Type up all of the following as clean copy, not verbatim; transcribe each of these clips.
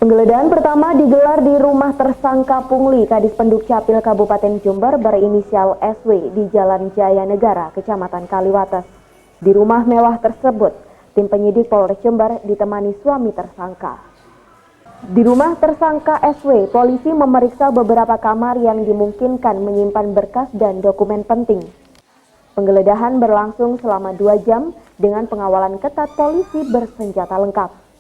Penggeledahan pertama digelar di rumah tersangka pungli Kadis Pendukcapil Kabupaten Jember berinisial SW di Jalan Jaya Negara, Kecamatan Kaliwates. Di rumah mewah tersebut, tim penyidik Polres Jember ditemani suami tersangka. Di rumah tersangka SW, polisi memeriksa beberapa kamar yang dimungkinkan menyimpan berkas dan dokumen penting. Penggeledahan berlangsung selama 2 jam dengan pengawalan ketat polisi bersenjata lengkap.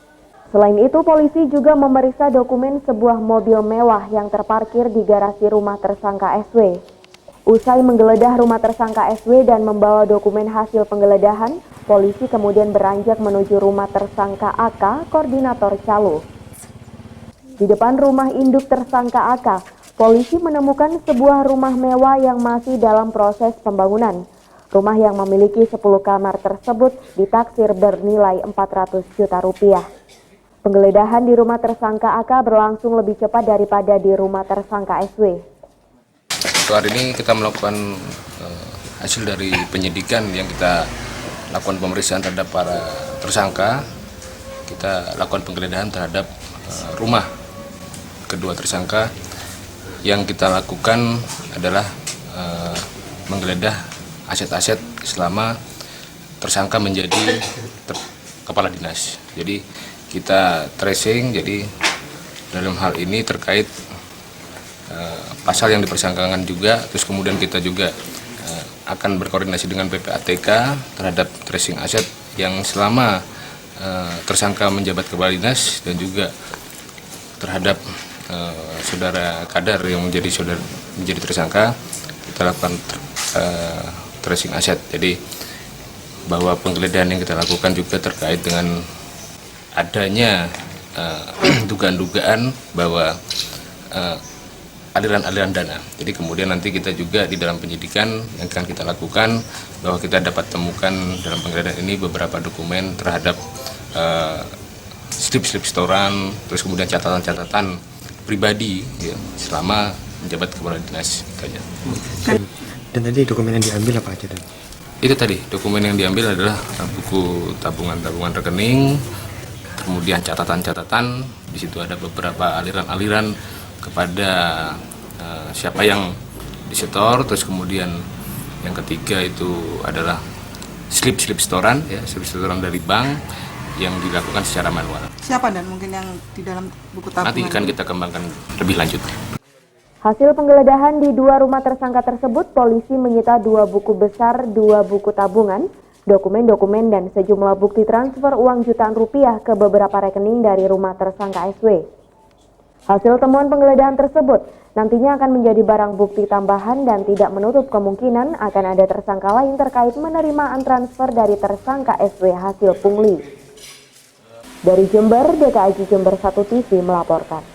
Selain itu, polisi juga memeriksa dokumen sebuah mobil mewah yang terparkir di garasi rumah tersangka SW. Usai menggeledah rumah tersangka SW dan membawa dokumen hasil penggeledahan, polisi kemudian beranjak menuju rumah tersangka AK, koordinator calo. Di depan rumah induk tersangka AK, polisi menemukan sebuah rumah mewah yang masih dalam proses pembangunan. Rumah yang memiliki 10 kamar tersebut ditaksir bernilai 400 juta rupiah. Penggeledahan di rumah tersangka AK berlangsung lebih cepat daripada di rumah tersangka SW. Hari ini kita melakukan hasil dari penyidikan yang kita lakukan pemeriksaan terhadap para tersangka. Kita lakukan penggeledahan terhadap rumah kedua tersangka. Yang kita lakukan adalah menggeledah aset-aset selama tersangka menjadi kepala dinas. Jadi kita tracing, jadi dalam hal ini terkait pasal yang dipersangkakan juga, terus kemudian kita juga akan berkoordinasi dengan PPATK terhadap tracing aset yang selama tersangka menjabat kepala dinas dan juga terhadap saudara Kadar yang menjadi tersangka, kita lakukan tracing aset. Jadi bahwa penggeledahan yang kita lakukan juga terkait dengan adanya dugaan-dugaan bahwa aliran-aliran dana. Jadi kemudian nanti kita juga di dalam penyidikan yang akan kita lakukan bahwa kita dapat temukan dalam penggeledahan ini beberapa dokumen terhadap slip-slip setoran, terus kemudian catatan-catatan pribadi ya, selama menjabat kepala dinas. Dan tadi dokumen yang diambil apa aja? Itu tadi dokumen yang diambil adalah buku tabungan rekening. Kemudian catatan-catatan, di situ ada beberapa aliran-aliran kepada siapa yang disetor, terus kemudian yang ketiga itu adalah slip-slip setoran, ya, slip setoran dari bank yang dilakukan secara manual. Siapa dan mungkin yang di dalam buku tabungan? Nanti akan kita kembangkan lebih lanjut. Hasil penggeledahan di 2 rumah tersangka tersebut, polisi menyita 2 buku besar, 2 buku tabungan, dokumen-dokumen dan sejumlah bukti transfer uang jutaan rupiah ke beberapa rekening dari rumah tersangka SW. Hasil temuan penggeledahan tersebut nantinya akan menjadi barang bukti tambahan dan tidak menutup kemungkinan akan ada tersangka lain terkait penerimaan transfer dari tersangka SW hasil pungli. Dari Jember, DKI Jember 1 TV melaporkan.